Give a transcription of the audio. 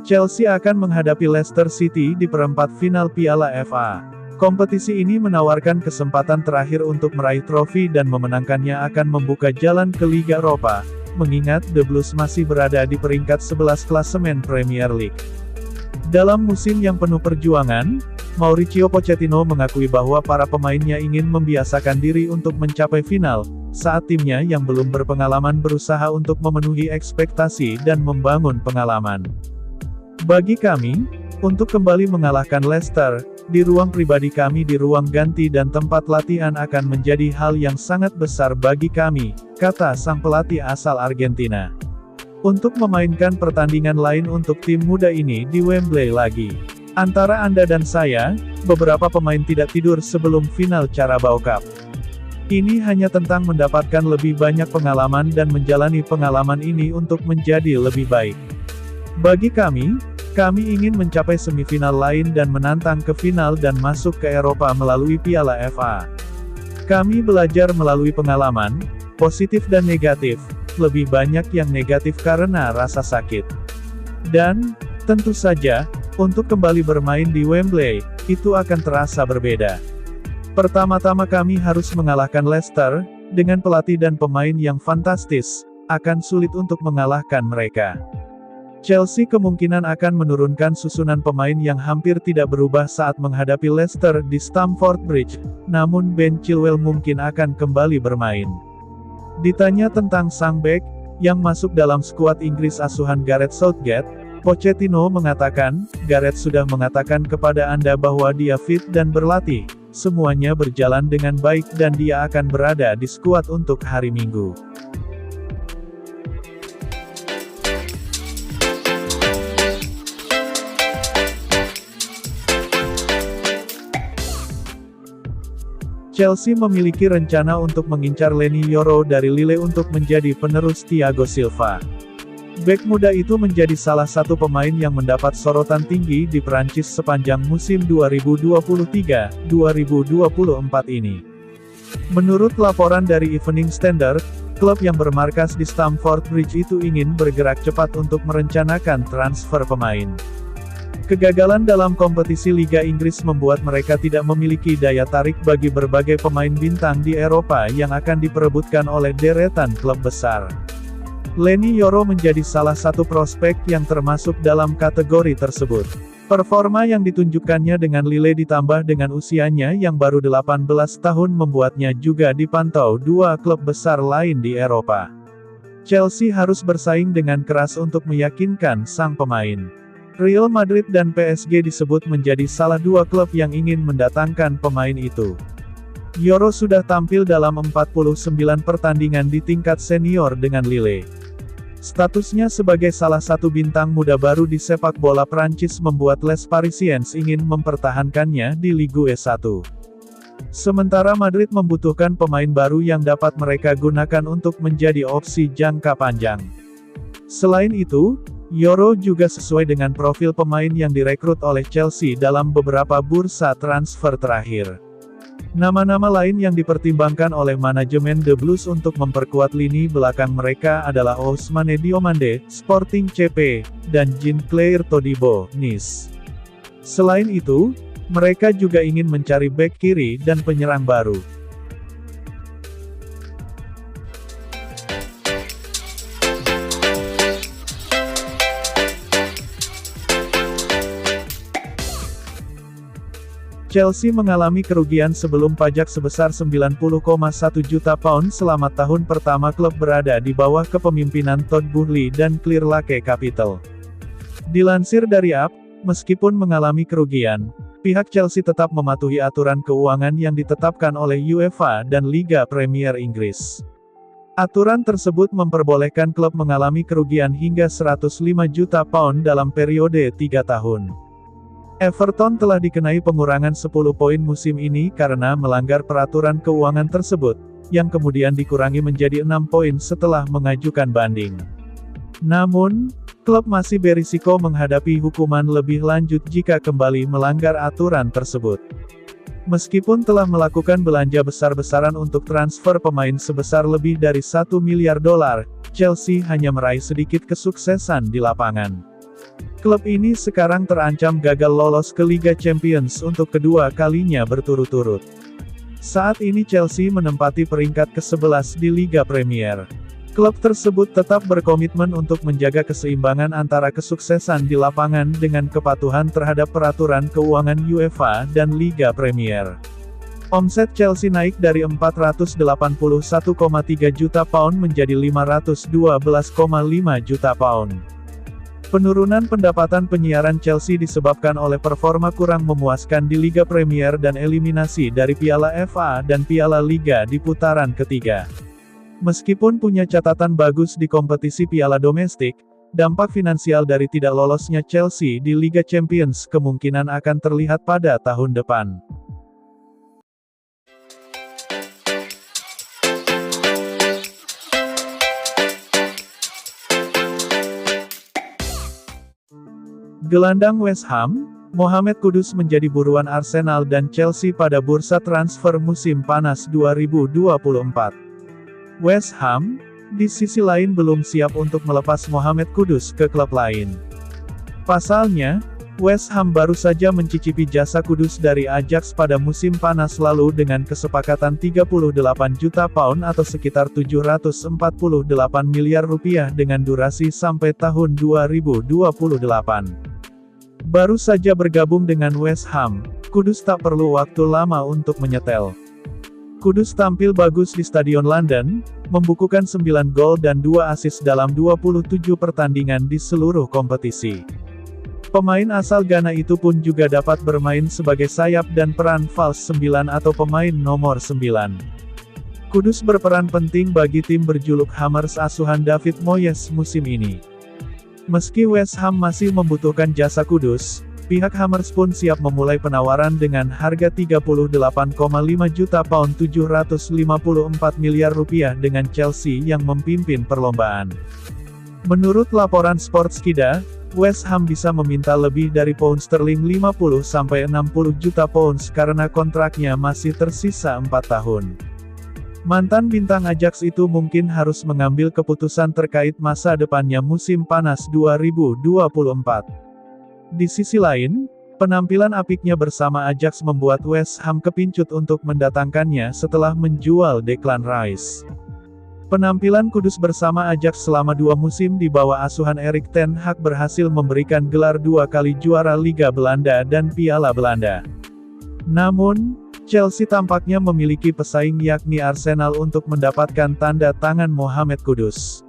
Chelsea akan menghadapi Leicester City di perempat final Piala FA. Kompetisi ini menawarkan kesempatan terakhir untuk meraih trofi dan memenangkannya akan membuka jalan ke Liga Eropa, mengingat The Blues masih berada di peringkat 11 klasemen Premier League. Dalam musim yang penuh perjuangan, Mauricio Pochettino mengakui bahwa para pemainnya ingin membiasakan diri untuk mencapai final, saat timnya yang belum berpengalaman berusaha untuk memenuhi ekspektasi dan membangun pengalaman. Bagi kami, untuk kembali mengalahkan Leicester, di ruang pribadi kami di ruang ganti dan tempat latihan akan menjadi hal yang sangat besar bagi kami, kata sang pelatih asal Argentina. Untuk memainkan pertandingan lain untuk tim muda ini di Wembley lagi. Antara Anda dan saya, beberapa pemain tidak tidur sebelum final Carabao Cup. Ini hanya tentang mendapatkan lebih banyak pengalaman dan menjalani pengalaman ini untuk menjadi lebih baik. Bagi kami ingin mencapai semifinal lain dan menantang ke final dan masuk ke Eropa melalui Piala FA. Kami belajar melalui pengalaman, positif dan negatif, lebih banyak yang negatif karena rasa sakit. Dan, tentu saja, untuk kembali bermain di Wembley, itu akan terasa berbeda. Pertama-tama kami harus mengalahkan Leicester, dengan pelatih dan pemain yang fantastis, akan sulit untuk mengalahkan mereka. Chelsea kemungkinan akan menurunkan susunan pemain yang hampir tidak berubah saat menghadapi Leicester di Stamford Bridge, namun Ben Chilwell mungkin akan kembali bermain. Ditanya tentang sang bek, yang masuk dalam skuad Inggris asuhan Gareth Southgate, Pochettino mengatakan, Gareth sudah mengatakan kepada Anda bahwa dia fit dan berlatih, semuanya berjalan dengan baik dan dia akan berada di skuad untuk hari Minggu. Chelsea memiliki rencana untuk mengincar Leny Yoro dari Lille untuk menjadi penerus Thiago Silva. Bek muda itu menjadi salah satu pemain yang mendapat sorotan tinggi di Prancis sepanjang musim 2023-2024 ini. Menurut laporan dari Evening Standard, klub yang bermarkas di Stamford Bridge itu ingin bergerak cepat untuk merencanakan transfer pemain. Kegagalan dalam kompetisi Liga Inggris membuat mereka tidak memiliki daya tarik bagi berbagai pemain bintang di Eropa yang akan diperebutkan oleh deretan klub besar. Leny Yoro menjadi salah satu prospek yang termasuk dalam kategori tersebut. Performa yang ditunjukkannya dengan Lille ditambah dengan usianya yang baru 18 tahun membuatnya juga dipantau dua klub besar lain di Eropa. Chelsea harus bersaing dengan keras untuk meyakinkan sang pemain. Real Madrid dan PSG disebut menjadi salah dua klub yang ingin mendatangkan pemain itu. Yoro sudah tampil dalam 49 pertandingan di tingkat senior dengan Lille. Statusnya sebagai salah satu bintang muda baru di sepak bola Prancis membuat Les Parisiens ingin mempertahankannya di Ligue 1. Sementara Madrid membutuhkan pemain baru yang dapat mereka gunakan untuk menjadi opsi jangka panjang. Selain itu, Yoro juga sesuai dengan profil pemain yang direkrut oleh Chelsea dalam beberapa bursa transfer terakhir. Nama-nama lain yang dipertimbangkan oleh manajemen The Blues untuk memperkuat lini belakang mereka adalah Ousmane Diomande, Sporting CP, dan Jean-Claire Todibo, Nice. Selain itu, mereka juga ingin mencari bek kiri dan penyerang baru. Chelsea mengalami kerugian sebelum pajak sebesar 90,1 juta pound selama tahun pertama klub berada di bawah kepemimpinan Todd Boehly dan Clearlake Capital. Dilansir dari AP, meskipun mengalami kerugian, pihak Chelsea tetap mematuhi aturan keuangan yang ditetapkan oleh UEFA dan Liga Premier Inggris. Aturan tersebut memperbolehkan klub mengalami kerugian hingga 105 juta pound dalam periode 3 tahun. Everton telah dikenai pengurangan 10 poin musim ini karena melanggar peraturan keuangan tersebut, yang kemudian dikurangi menjadi 6 poin setelah mengajukan banding. Namun, klub masih berisiko menghadapi hukuman lebih lanjut jika kembali melanggar aturan tersebut. Meskipun telah melakukan belanja besar-besaran untuk transfer pemain sebesar lebih dari $1 miliar, Chelsea hanya meraih sedikit kesuksesan di lapangan. Klub ini sekarang terancam gagal lolos ke Liga Champions untuk kedua kalinya berturut-turut. Saat ini Chelsea menempati peringkat ke-11 di Liga Premier. Klub tersebut tetap berkomitmen untuk menjaga keseimbangan antara kesuksesan di lapangan dengan kepatuhan terhadap peraturan keuangan UEFA dan Liga Premier. Omset Chelsea naik dari 481,3 juta pound menjadi 512,5 juta pound. Penurunan pendapatan penyiaran Chelsea disebabkan oleh performa kurang memuaskan di Liga Premier dan eliminasi dari Piala FA dan Piala Liga di putaran ketiga. Meskipun punya catatan bagus di kompetisi piala domestik, dampak finansial dari tidak lolosnya Chelsea di Liga Champions kemungkinan akan terlihat pada tahun depan. Gelandang West Ham, Mohamed Kudus menjadi buruan Arsenal dan Chelsea pada bursa transfer musim panas 2024. West Ham, di sisi lain belum siap untuk melepas Mohamed Kudus ke klub lain. Pasalnya, West Ham baru saja mencicipi jasa Kudus dari Ajax pada musim panas lalu dengan kesepakatan 38 juta pound atau sekitar 748 miliar rupiah dengan durasi sampai tahun 2028. Baru saja bergabung dengan West Ham, Kudus tak perlu waktu lama untuk menyetel. Kudus tampil bagus di Stadion London, membukukan 9 gol dan 2 assist dalam 27 pertandingan di seluruh kompetisi. Pemain asal Ghana itu pun juga dapat bermain sebagai sayap dan peran false 9 atau pemain nomor 9. Kudus berperan penting bagi tim berjuluk Hammers asuhan David Moyes musim ini. Meski West Ham masih membutuhkan jasa Kudus, pihak Hammers pun siap memulai penawaran dengan harga 38,5 juta pound 754 miliar rupiah dengan Chelsea yang memimpin perlombaan. Menurut laporan Sportskida, West Ham bisa meminta lebih dari pound sterling 50-60 juta pounds karena kontraknya masih tersisa 4 tahun. Mantan bintang Ajax itu mungkin harus mengambil keputusan terkait masa depannya musim panas 2024. Di sisi lain, penampilan apiknya bersama Ajax membuat West Ham kepincut untuk mendatangkannya setelah menjual Declan Rice. Penampilan Kudus bersama Ajax selama 2 musim di bawah asuhan Erik ten Hag berhasil memberikan gelar 2 kali juara Liga Belanda dan Piala Belanda. Namun, Chelsea tampaknya memiliki pesaing yakni Arsenal untuk mendapatkan tanda tangan Mohamed Kudus.